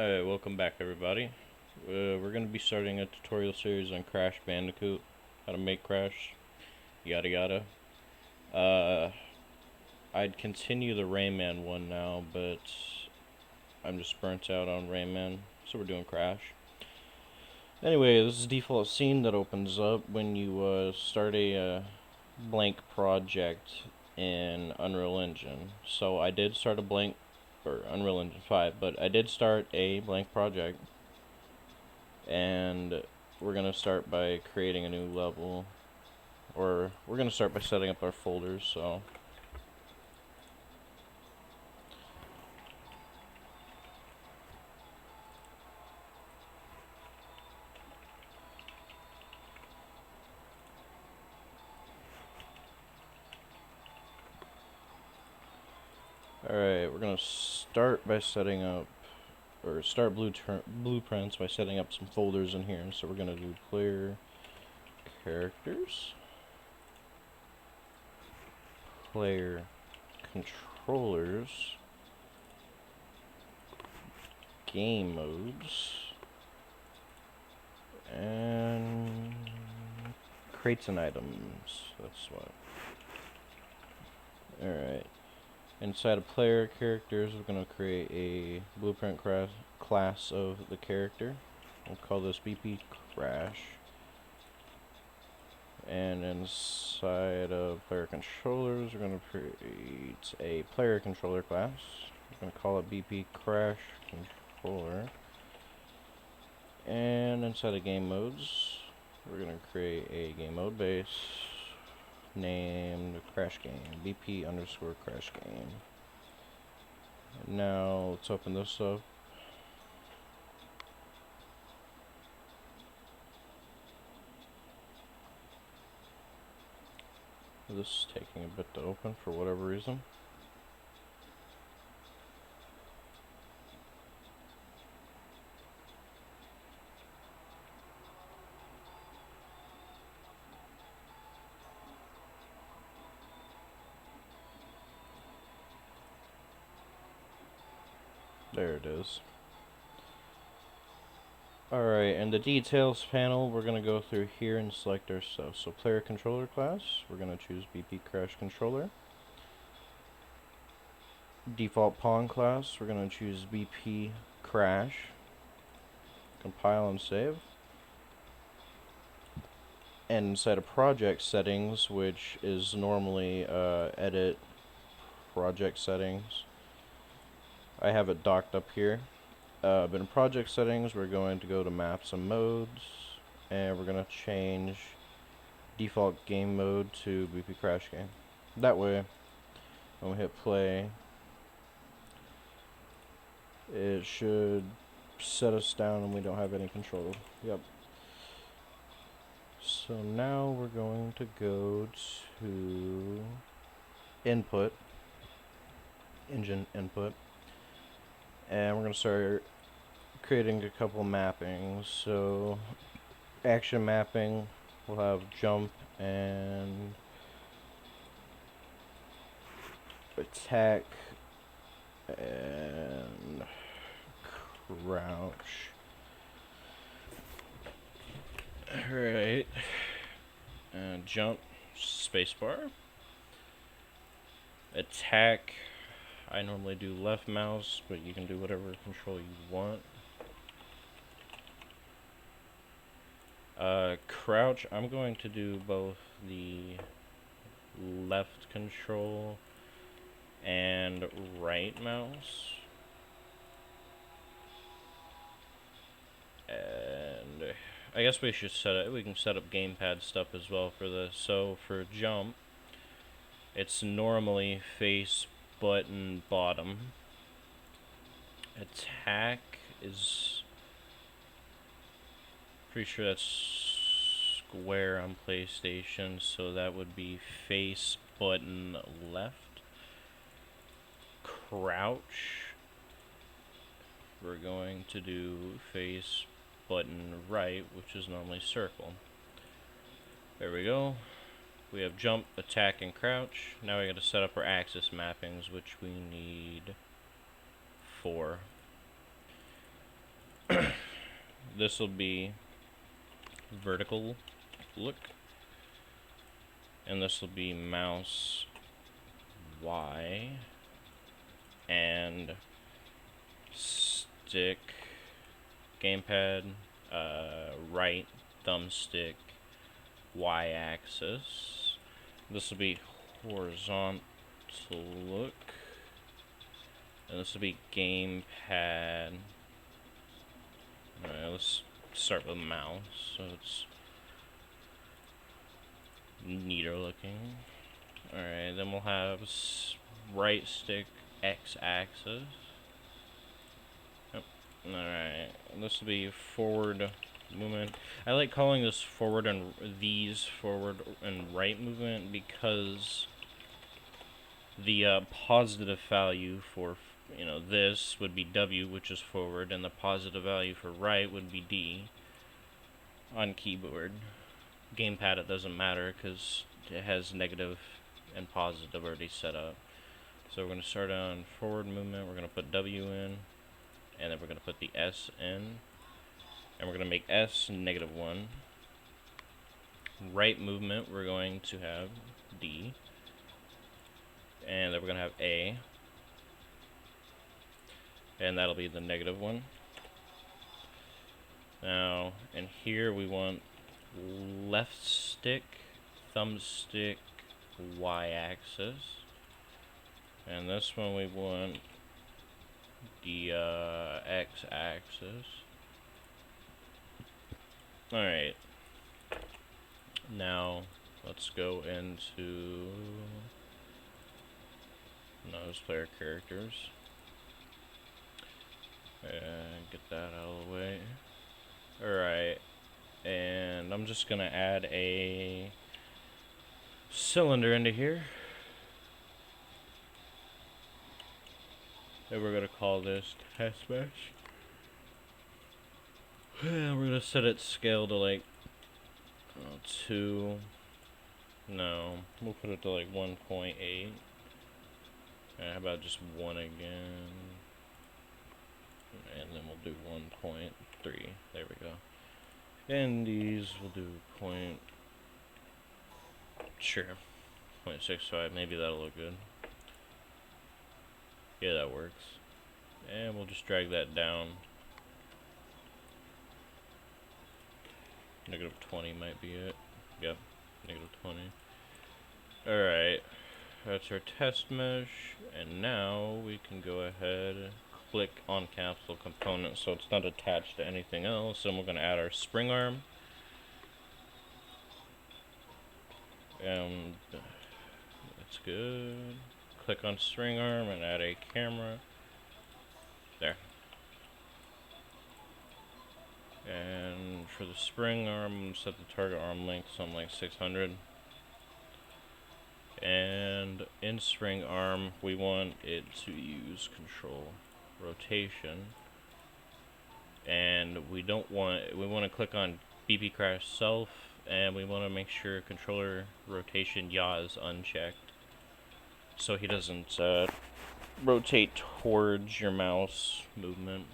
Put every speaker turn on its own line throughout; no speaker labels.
Alright, welcome back everybody. We're going to be starting a tutorial series on Crash Bandicoot, how to make Crash, yada yada. I'd continue the Rayman one now, but I'm just burnt out on Rayman, so we're doing Crash. Anyway, this is the default scene that opens up when you start a blank project in Unreal Engine. So I did start a blank, or Unreal Engine 5, but I did start a blank project. And we're going to start by creating a new level, or we're going to start by setting up our folders. So alright, we're going to start by setting up, or start blueprints by setting up some folders in here. So we're going to do player characters, player controllers, game modes, and crates and items. That's what. Alright. Inside of player characters, we're going to create a blueprint class of the character. We'll call this BP Crash. And inside of player controllers, we're going to create a player controller class. We're going to call it BP Crash Controller. And inside of game modes, we're going to create a game mode base named Crash Game, BP underscore Crash Game. Now let's open this up. This is taking a bit to open for whatever reason. There it is. Alright, in the details panel, we're going to go through here and select our stuff. So player controller class, we're going to choose BP Crash Controller. Default pawn class, we're going to choose BP Crash. Compile and save. And inside of project settings, which is normally edit project settings, I have it docked up here. But in project settings, we're going to go to maps and modes, and we're going to change default game mode to BP Crash Game. That way, when we hit play, it should set us down and we don't have any control. Yep. So now we're going to go to input, engine input, and we're going to start creating a couple mappings. So action mapping, we'll have jump and attack and crouch. Alright. Jump, spacebar. Attack, I normally do left mouse, but you can do whatever control you want. Crouch, I'm going to do both the left control and right mouse. And I guess we should we can set up gamepad stuff as well for this. So for jump, it's normally face, button, bottom. Attack is pretty sure that's square on PlayStation, so that would be face, button, left. Crouch, we're going to do face, button, right, which is normally circle. There we go. We have jump, attack, and crouch. Now we got to set up our axis mappings, which we need 4. this will be vertical look, and this will be mouse Y and stick gamepad right thumbstick Y axis. This will be horizontal look, and this will be gamepad. Alright, let's start with mouse so it's neater looking. Alright, then we'll have right stick X axis. Yep. Alright, this will be forward movement. I like calling this forward and these forward and right movement because the positive value for, you know, this would be W, which is forward, and the positive value for right would be D on keyboard. Gamepad, it doesn't matter because it has negative and positive already set up. So we're going to start on forward movement. We're going to put W in, and then we're going to put the S in, and we're going to make S -1. Right movement, we're going to have D, and then we're going to have A, and that'll be the -1. Now, in here we want left stick, thumbstick, Y-axis, and this one we want the X-axis. Alright, now let's go into those player characters and get that out of the way. Alright, and I'm just gonna add a cylinder into here, and we're gonna call this test mesh, and we're gonna set its scale to like 2, no, we'll put it to like 1.8, and how about just 1 again, and then we'll do 1.3, there we go. And these will do sure, 0.65, maybe that'll look good. Yeah, that works. And we'll just drag that down. -20 might be it. Yep, -20. Alright, that's our test mesh, and now we can go ahead and click on capsule component so it's not attached to anything else, and we're going to add our spring arm, and that's good. Click on spring arm and add a camera there, and for the spring arm, set the target arm length something like 600, and in spring arm we want it to use control rotation, and we want to click on BP crash self, and we want to make sure controller rotation yaw is unchecked so he doesn't rotate towards your mouse movement.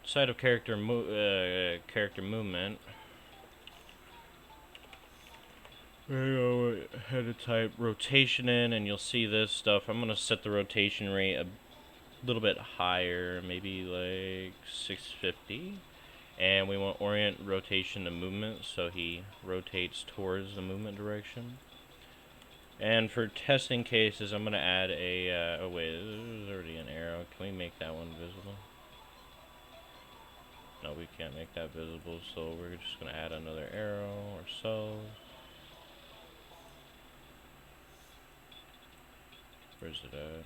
Side of character movement, go ahead and type rotation in, and you'll see this stuff. I'm gonna set the rotation rate a little bit higher, maybe like 650, and we want orient rotation to movement so he rotates towards the movement direction. And for testing cases, I'm gonna add a oh wait, there's already an arrow. Can we make that one visible? No, we can't make that visible, so we're just gonna add another arrow ourselves. Where's it at?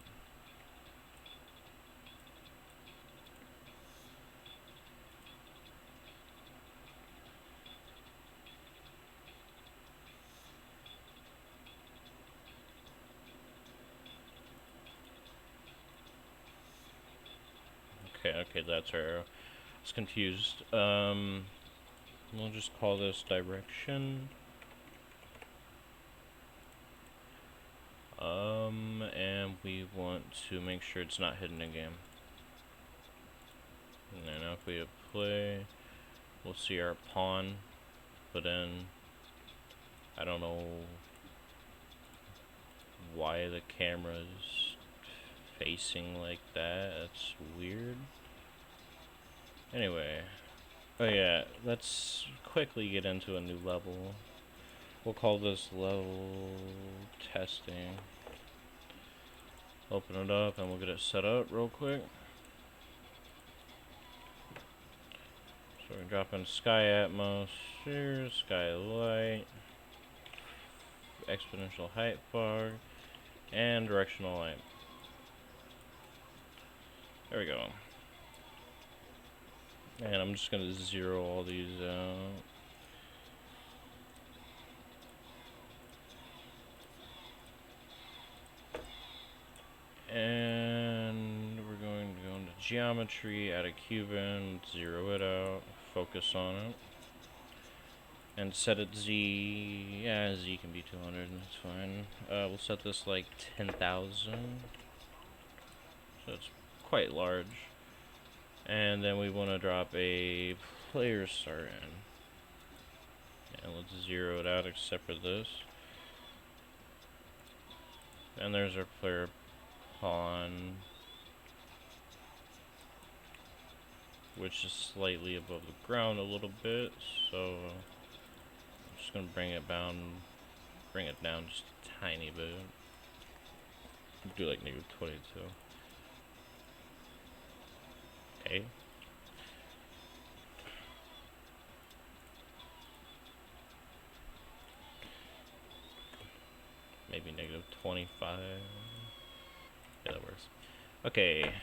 Okay, that's our arrow. I was confused. We'll just call this direction. And we want to make sure it's not hidden in game. And then now if we hit play, We'll see our pawn put in. I don't know why the camera's facing like that. That's weird. Anyway. Oh yeah, let's quickly get into a new level. We'll call this level testing. Open it up and we'll get it set up real quick. So we're gonna drop in sky atmosphere, sky light, exponential height bar, and directional light. There we go. And I'm just gonna zero all these out. And we're going to go into geometry, add a cube in, zero it out, focus on it. And set it Z, yeah, Z can be 200, that's fine. We'll set this like 10,000. So it's quite large. And then we want to drop a player start in. And let's zero it out except for this. And there's our player pawn, which is slightly above the ground a little bit, so I'm just gonna bring it down just a tiny bit. Do like -22. Okay. Maybe -25. Yeah, that works. Okay.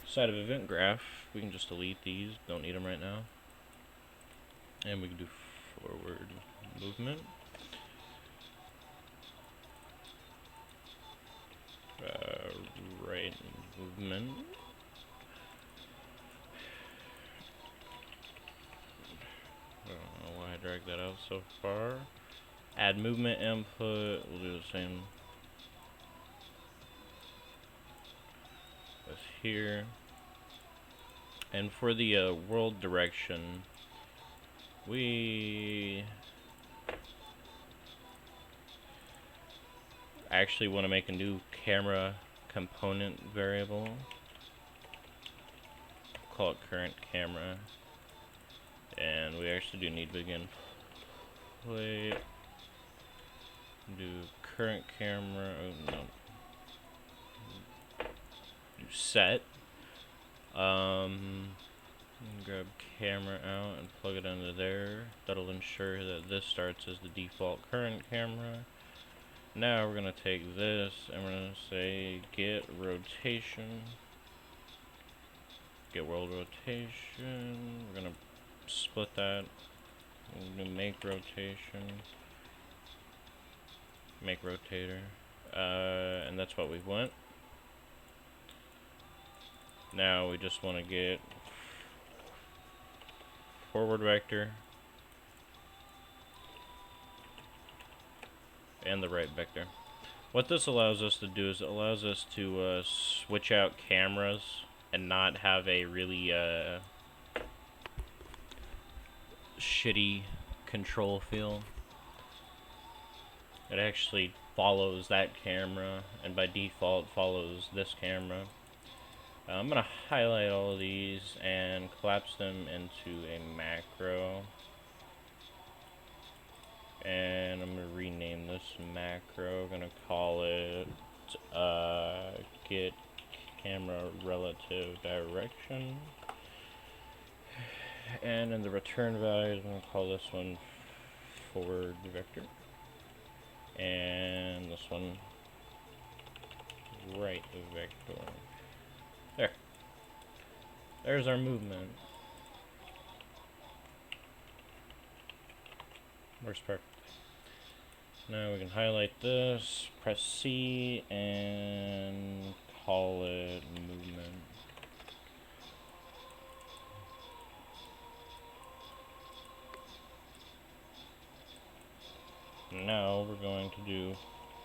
Side of event graph. We can just delete these. Don't need them right now. And we can do forward movement. Right movement. I don't know why I dragged that out so far. Add movement input. We'll do the same as here. And for the world direction, we actually want to make a new camera component variable. Call it current camera. And we actually do need to begin play. Do current camera. Oh no. Do set. Grab camera out and plug it into there. That'll ensure that this starts as the default current camera. Now we're gonna take this and we're gonna say get rotation. Get world rotation. We're gonna split that. We're gonna make rotation. Make rotator. And that's what we want. Now we just want to get forward vector and the right vector. What this allows us to do is it allows us to switch out cameras and not have a really shitty control feel. It actually follows that camera and by default follows this camera. I'm going to highlight all of these and collapse them into a macro. And I'm going to rename this macro. I'm going to call it get camera relative direction. And in the return values, I'm going to call this one forward vector. And this one right vector. There. There's our movement. Works perfectly. Now we can highlight this, press C, and call it movement. Now we're going to do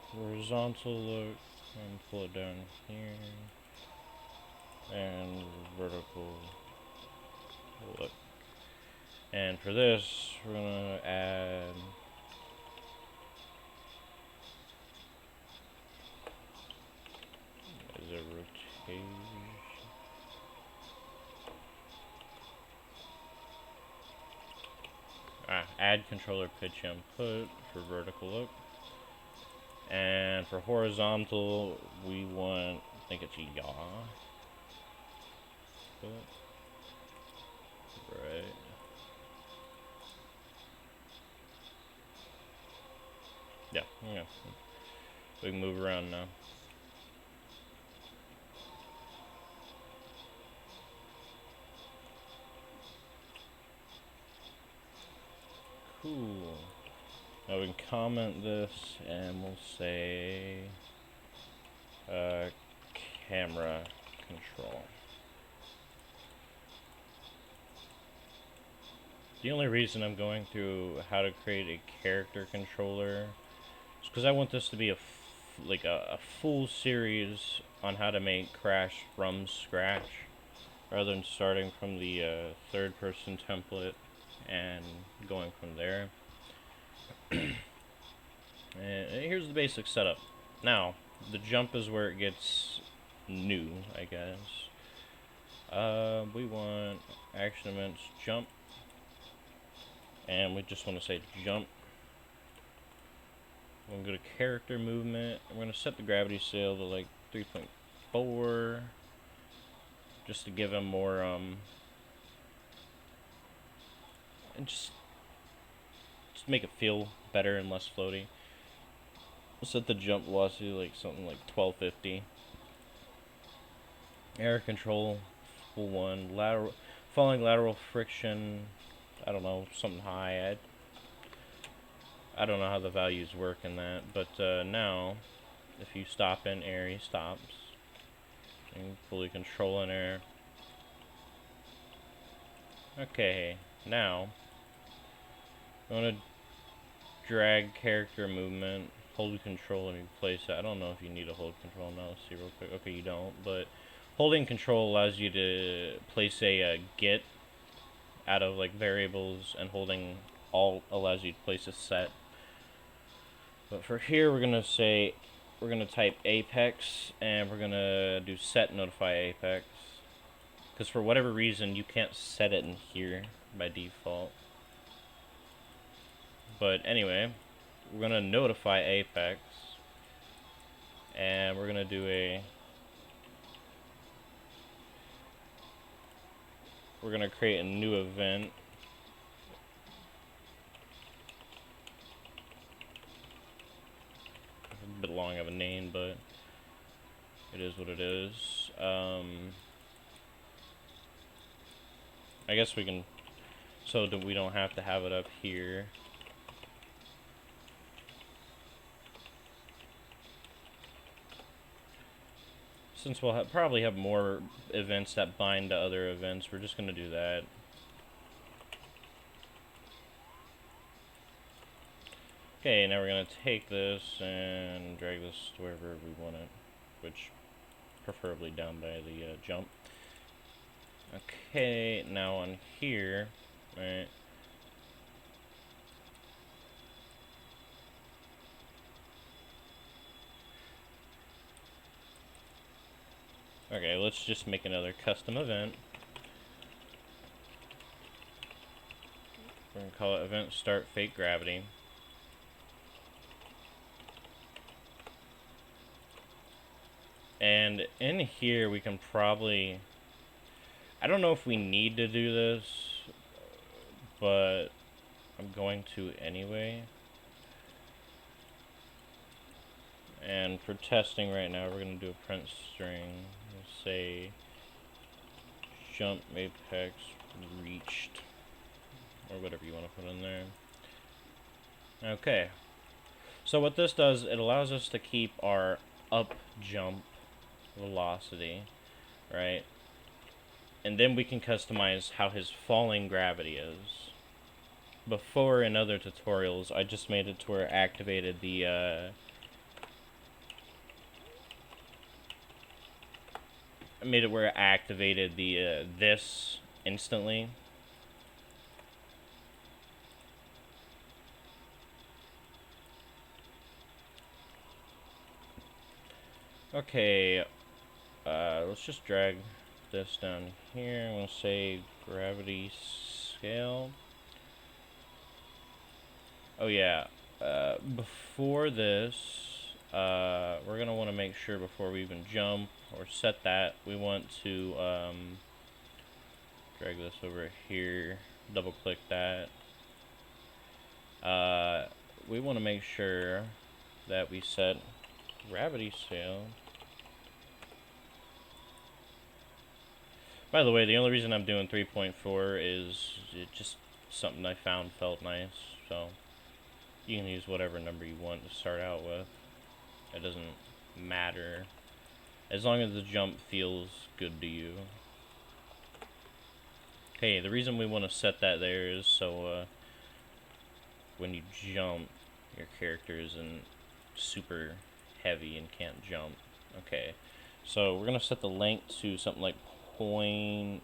horizontal look and pull it down here. And vertical look. And for this, we're gonna add is a rotation. Add controller pitch input for vertical look. And for horizontal, we want, I think it's a yaw. Right. Yeah. We can move around now. Cool. Now we can comment this and we'll say camera control. The only reason I'm going through how to create a character controller is because I want this to be a full series on how to make Crash from scratch, rather than starting from the third-person template and going from there. And here's the basic setup. Now, the jump is where it gets new, I guess. We want action events jump, and we just want to say jump. We're going to go to character movement. We're going to set the gravity scale to like 3.4, just to give him more, and just make it feel better and less floaty. We'll set the jump velocity like something like 1250. Air control, full 1. Falling lateral friction, I don't know, something high. I don't know how the values work in that, but now, if you stop in air, he stops. You can fully control in air. Okay, now, I'm going to drag character movement, hold control, and replace it. I don't know if you need to hold control now. Let's see real quick. Okay, you don't, but holding control allows you to place a get out of like variables, and holding alt allows you to place a set. But for here, we're gonna type apex, and we're gonna do set notify apex, because for whatever reason you can't set it in here by default. But anyway, we're gonna notify apex, and we're gonna do we're gonna create a new event. A bit long of a name, but it is what it is. I guess we can, so that we don't have to have it up here. Since we'll probably have more events that bind to other events, we're just going to do that. Okay, now we're going to take this and drag this to wherever we want it, which preferably down by the jump. Okay, now on here, right, okay, let's just make another custom event. We're going to call it event start fake gravity. And in here we can probably, I don't know if we need to do this, but I'm going to anyway. And for testing right now, we're going to do a print string. We'll say jump apex reached, or whatever you want to put in there. Okay. So what this does, it allows us to keep our up jump velocity, right? And then we can customize how his falling gravity is. Before, in other tutorials, I just made it to where it activated the this instantly. Okay, let's just drag this down here. I'm gonna say gravity scale. Oh yeah, before this, we're gonna want to make sure before we even jump or set that, we want to drag this over here, double click that. We want to make sure that we set gravity scale. By the way, the only reason I'm doing 3.4 is it just something I found felt nice, so you can use whatever number you want to start out with. It doesn't matter as long as the jump feels good to you. Okay, the reason we want to set that there is so when you jump, your character isn't super heavy and can't jump. Okay, so we're gonna set the length to something like point,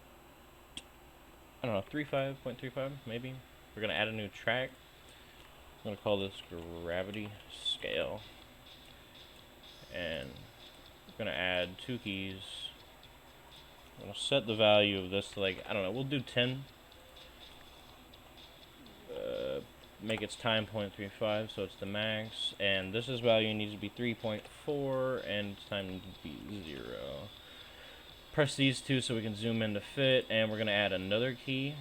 I don't know, 0.35 maybe. We're gonna add a new track. I'm gonna call this gravity scale, and we're gonna add 2 keys. I'm gonna set the value of this to, like, I don't know, we'll do 10. Make its time 0.35, so it's the max, and this value needs to be 3.4, and its time needs to be 0. Press these two so we can zoom in to fit, and we're gonna add another key,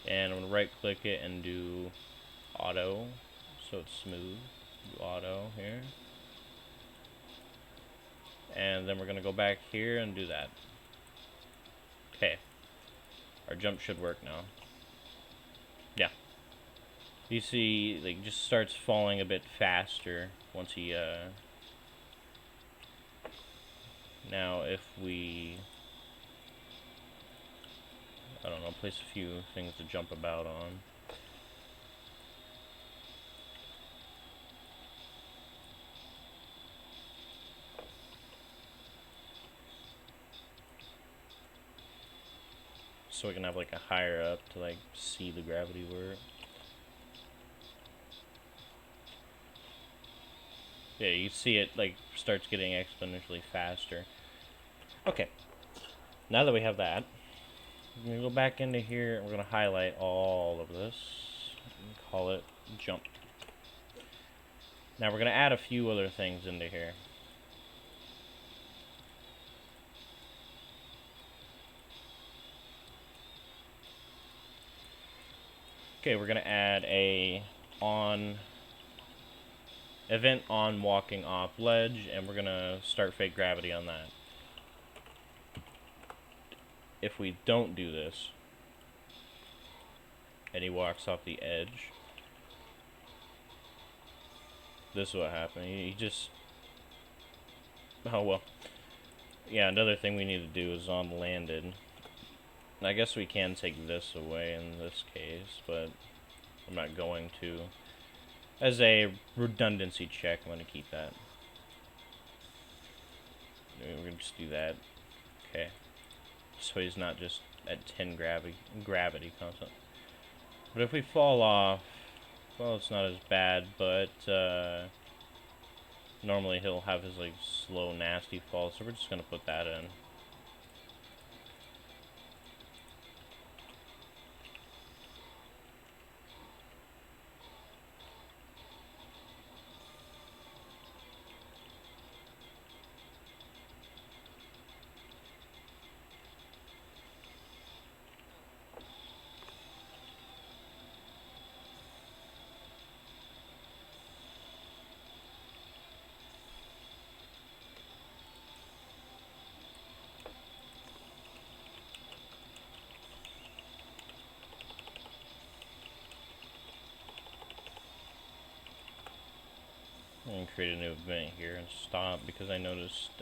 and I'm gonna right click it and do auto, so it's smooth. Do auto here, and then we're gonna go back here and do that. Okay, our jump should work now. Yeah, you see, like, just starts falling a bit faster once he now if we, I don't know, place a few things to jump about on. So we can have like a higher up to like see the gravity work. Yeah, you see it like starts getting exponentially faster. Okay, now that we have that, we're gonna go back into here and we're gonna highlight all of this and call it jump. Now we're gonna add a few other things into here. Okay, we're gonna add a event on walking off ledge, and we're gonna start fake gravity on that. If we don't do this and he walks off the edge, this is what happened. He just, oh well. Yeah, another thing we need to do is on landed. I guess we can take this away in this case, but I'm not going to. As a redundancy check, I'm going to keep that. We're going to just do that. Okay. So he's not just at 10 gravity constant. But if we fall off, well, it's not as bad, but normally he'll have his like slow, nasty fall, so we're just going to put that in. I'm going to create a new event here and stop because I noticed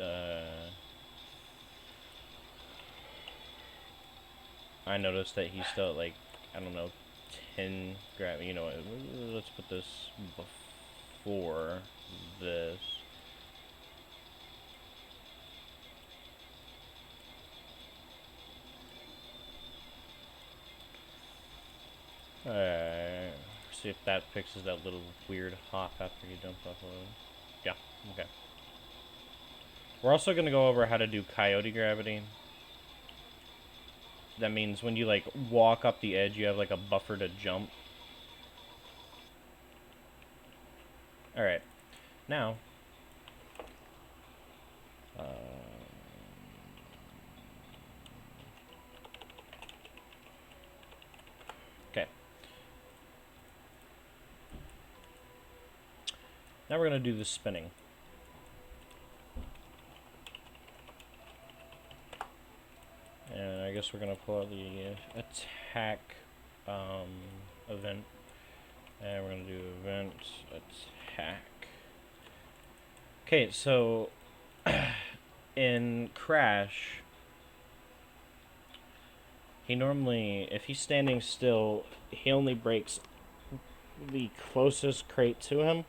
that he's still at like, I don't know, 10 gravity. You know, let's put this before this. See if that fixes that little weird hop after you jump off of it. Yeah, Okay. We're also going to go over how to do coyote gravity. That means when you, like, walk up the edge, you have, like, a buffer to jump. Alright. Now. Okay. Now we're going to do the spinning. And I guess we're going to pull out the attack event. And we're going to do event attack. Okay, so in Crash, he normally, if he's standing still, he only breaks the closest crate to him.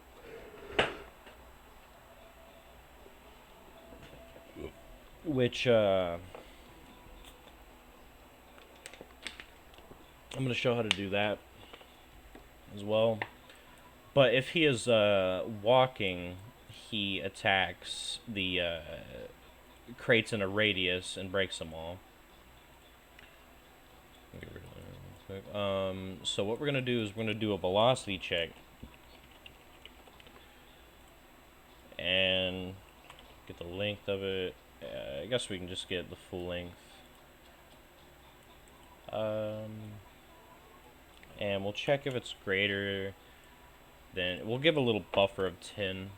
Which, I'm going to show how to do that as well. But if he is walking, he attacks the crates in a radius and breaks them all. So what we're going to do is we're going to do a velocity check. And get the length of it. I guess we can just get the full length. And we'll check if it's greater than... We'll give a little buffer of 10.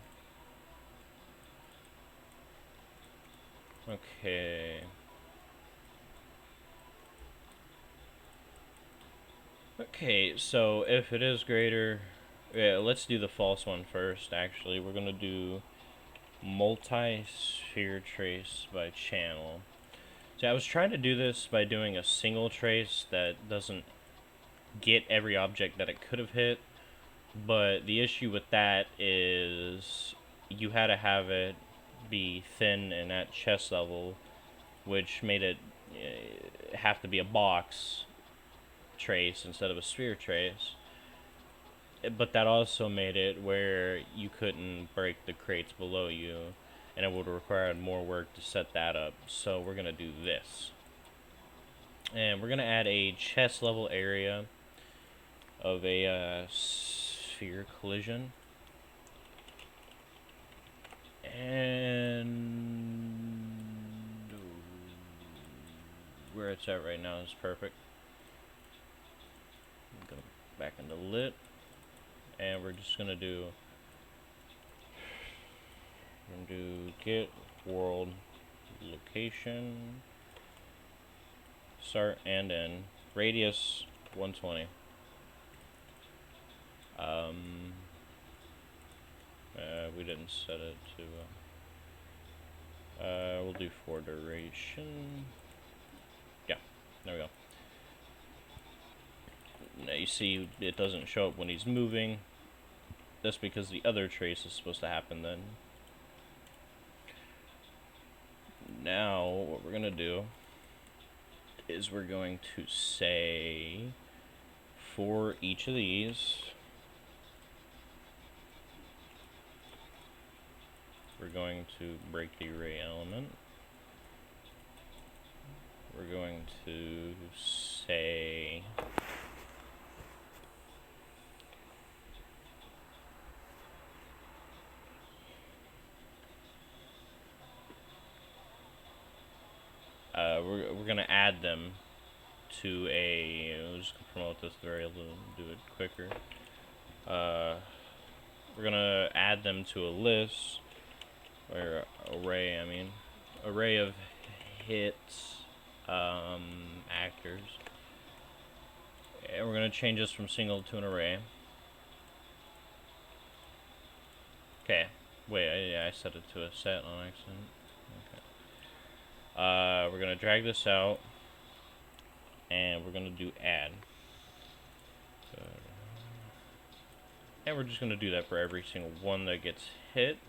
Okay. Okay, so if it is greater... Yeah, let's do the false one first, actually. We're going to do multi-sphere trace by channel. So I was trying to do this by doing a single trace that doesn't get every object that it could have hit. But the issue with that is you had to have it be thin and at chest level, which made it have to be a box trace instead of a sphere trace. But that also made it where you couldn't break the crates below you, and it would have required more work to set that up. So we're going to do this. And we're going to add a chest level area of a sphere collision. And where it's at right now is perfect. Go back into lit. And we're just gonna do get world location start and end radius 120. We didn't set it to we'll do for duration. Yeah, there we go. Now you see it doesn't show up when he's moving. That's because the other trace is supposed to happen then. Now, what we're going to do is we're going to say for each of these, we're going to break the array element. We're going to say we're gonna add them to a. We'll just promote this variable and do it quicker. We're gonna add them to a list or array. I mean, array of hits actors, and we're gonna change this from single to an array. Okay. Wait, I set it to a set on accident. Okay. We're gonna drag this out, and we're gonna do add. And we're just gonna do that for every single one that gets hit.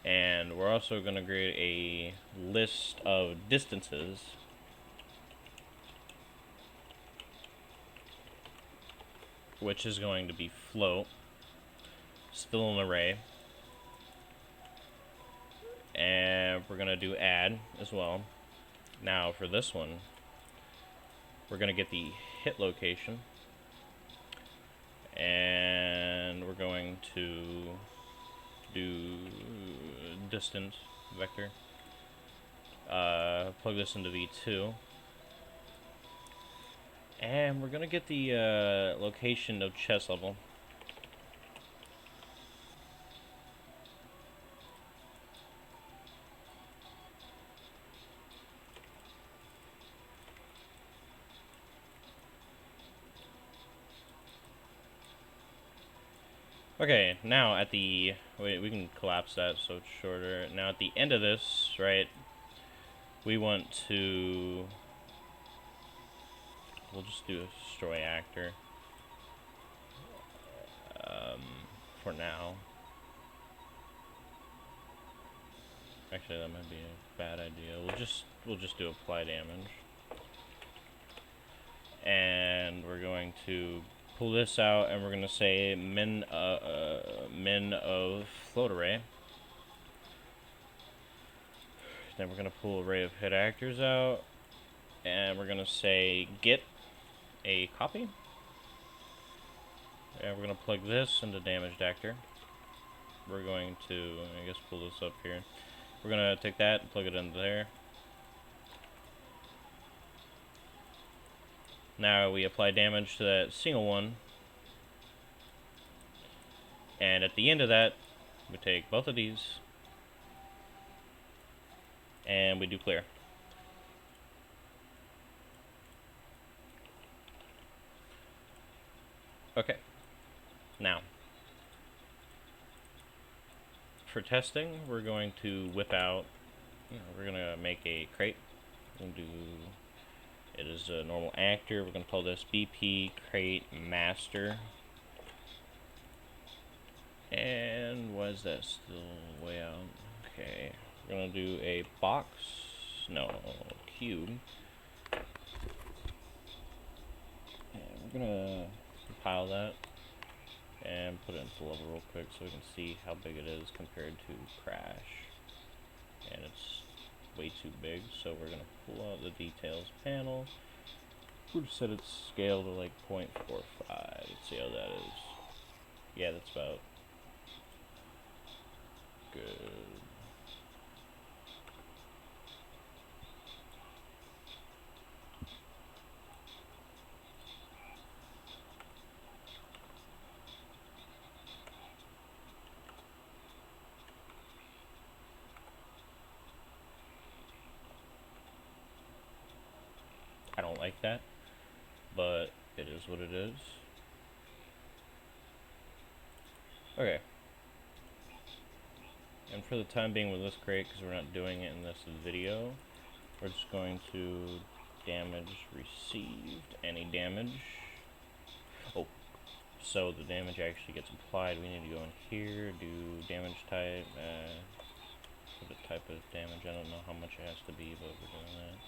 And we're also gonna create a list of distances. which is going to be float, still an array, and we're going to do add as well. Now for this one, we're going to get the hit location, and we're going to do distance vector, plug this into V2, and we're going to get the location of chest level. Okay, now at the, wait, we can collapse that so it's shorter. Now at the end of this, right, we want to, we'll just do a destroy actor for now. Actually, that might be a bad idea. We'll just do apply damage, and we're going to pull this out, and we're going to say min of float array. Then we're going to pull array of hit actors out, and we're going to say get a copy. And we're going to plug this into damaged actor. We're going to, I guess, pull this up here. We're going to take that and plug it into there. Now we apply damage to that single one. And at the end of that, we take both of these and we do clear. Okay. Now, for testing, we're going to whip out, we're going to make a crate. We're going to do, it is a normal actor. We're going to call this BP crate master. And why is that still way out? Okay, we're going to do a box, no, cube. And we're going to compile that and put it into level real quick so we can see how big it is compared to Crash. And it's way too big, so we're going to pull out the details panel. We'll just set its scale to like 0.45. Let's see how that is. Yeah, that's about good. I don't like that, but it is what it is. Okay. And for the time being with this crate, because we're not doing it in this video, we're just going to damage received, any damage. Oh, so the damage actually gets applied. We need to go in here, do damage type, for the type of damage. I don't know how much it has to be, but we're doing that.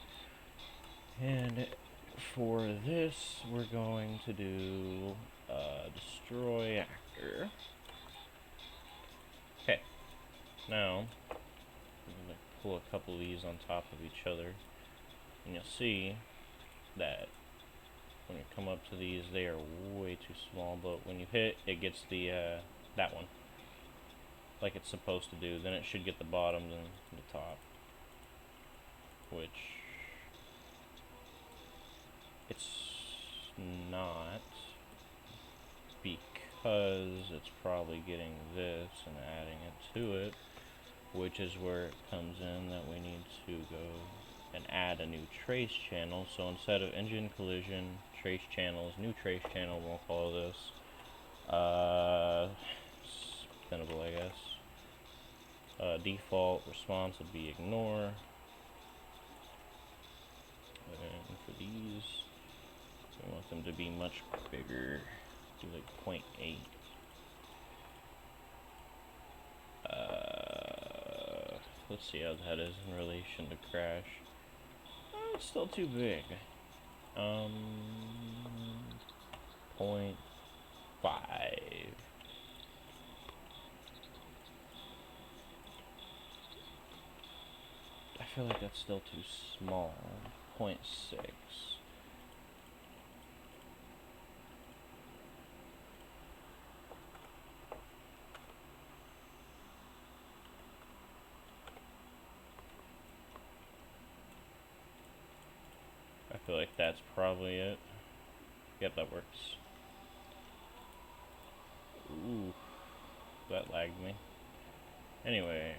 And for this, we're going to do destroy actor. Okay. Now, I'm going to pull a couple of these on top of each other, and you'll see that when you come up to these, they are way too small, but when you hit, it gets the, that one, like it's supposed to do. Then it should get the bottom, then the top, which it's not, because it's probably getting this and adding it to it, which is where it comes in that we need to go and add a new trace channel. So instead of engine collision, trace channels, new trace channel, we'll call this spinnable, I guess. Default response would be ignore. And for these, we want them to be much bigger, do like 0.8. Let's see how that is in relation to Crash. It's still too big. Point 5. I feel like that's still too small. 0.6. I feel like that's probably it. Yep, that works. Ooh, that lagged me. Anyway,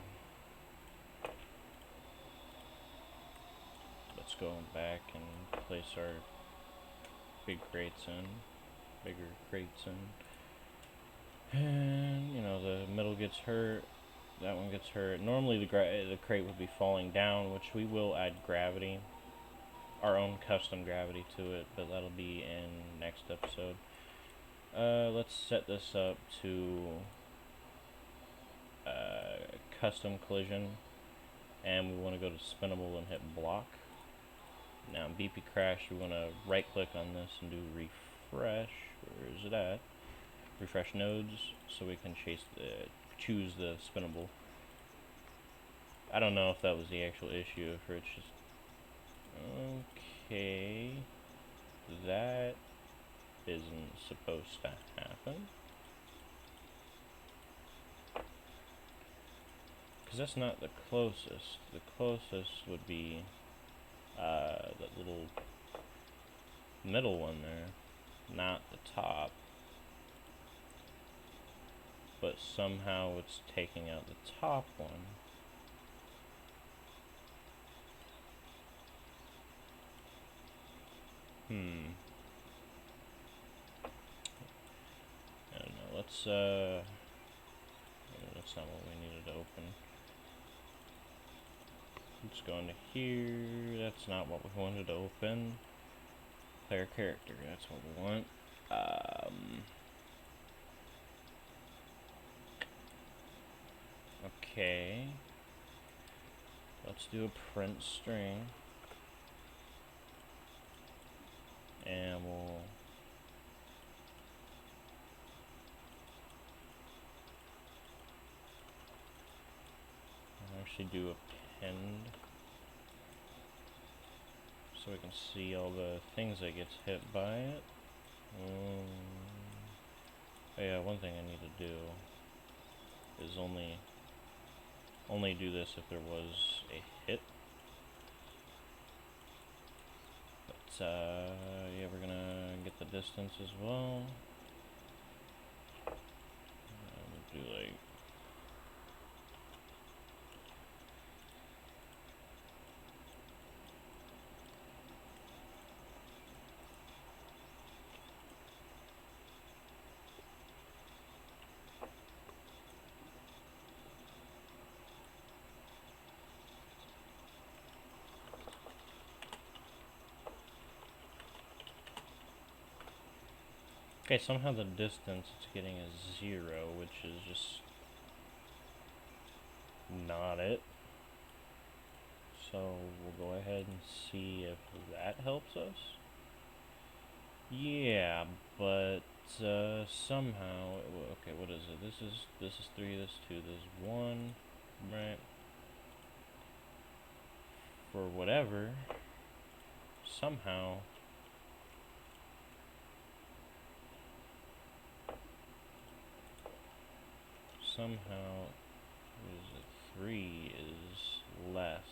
let's go back and place our bigger crates in. And, you know, the middle gets hurt, that one gets hurt. Normally the crate would be falling down, which we will add gravity. Our own custom gravity to it, but that'll be in next episode. Let's set this up to custom collision, and we want to go to spinnable and hit block. Now in BP crash, we want to right click on this and do refresh. Where is it at? Refresh nodes, so we can choose the spinnable. I don't know if that was the actual issue, or it's just okay. That isn't supposed to happen. Because that's not the closest. The closest would be that little middle one there, not the top. But somehow it's taking out the top one. I don't know, let's that's not what we needed to open. Let's go into here, that's not what we wanted to open. Player character, that's what we want. Okay. Let's do a print string. And we'll actually do a pinned, so we can see all the things that gets hit by it. Oh yeah, one thing I need to do is only do this if there was a hit. But yeah, we're gonna get the distance as well. We'll do like okay, somehow the distance it's getting is 0, which is just not it. So we'll go ahead and see if that helps us. Yeah, but somehow, okay, what is it? This is 3, this is 2, this is 1, right? For whatever, somehow what is it, 3 is less.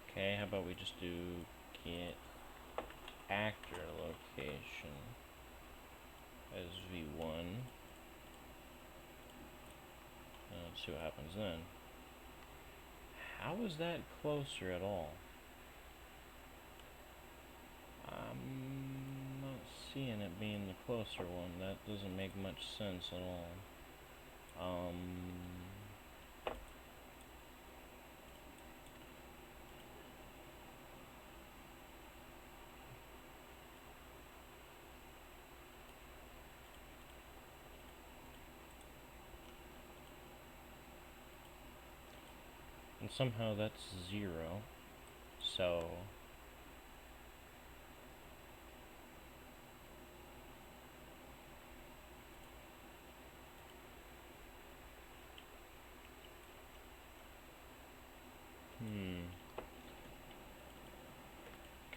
Okay, how about we just do get actor location as V1. Let's see what happens then. How is that closer at all? I'm not seeing it being the closer one. That doesn't make much sense at all. And somehow that's 0. So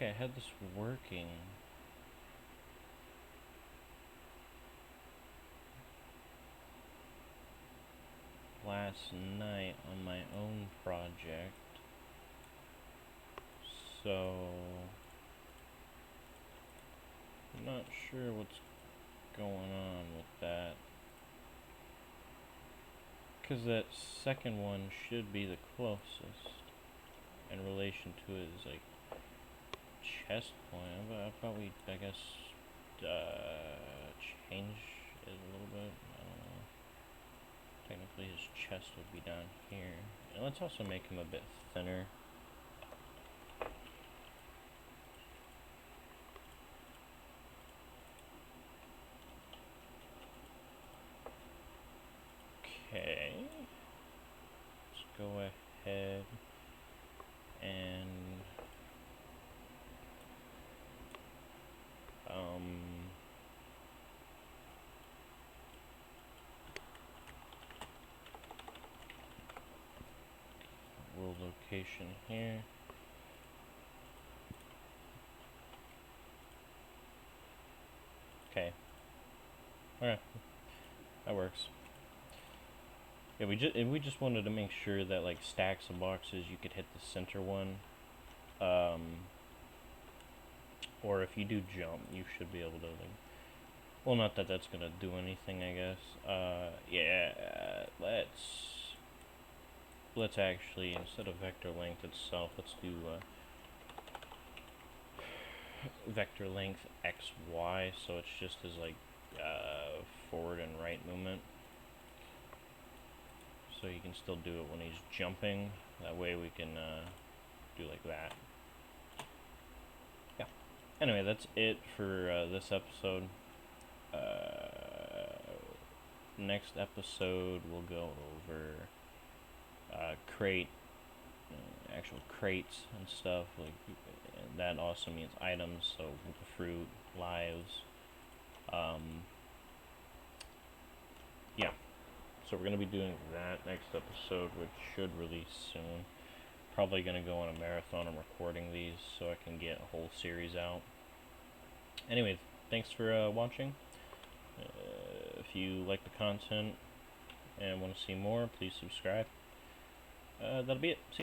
Okay, I had this working last night on my own project, so I'm not sure what's going on with that, because that second one should be the closest in relation to it is like chest point, but I'll probably, I guess, change it a little bit. I don't know. Technically his chest would be down here. And let's also make him a bit thinner. Okay. Let's go ahead and world location here. Okay. Okay. That works. Yeah, we just wanted to make sure that like stacks of boxes you could hit the center one. Or if you do jump, you should be able to like, well, not that that's gonna do anything, I guess. Yeah, let's actually, instead of vector length itself, let's do vector length XY, so it's just as like forward and right movement. So you can still do it when he's jumping. That way we can do like that. Yeah. Anyway, that's it for this episode. Next episode we'll go over actual crates and stuff, like that also means items, so fruit, lives, yeah, so we're going to be doing that next episode, which should release soon. Probably going to go on a marathon and recording these so I can get a whole series out. Anyway, thanks for watching. If you like the content and want to see more, please subscribe. That'll be it. See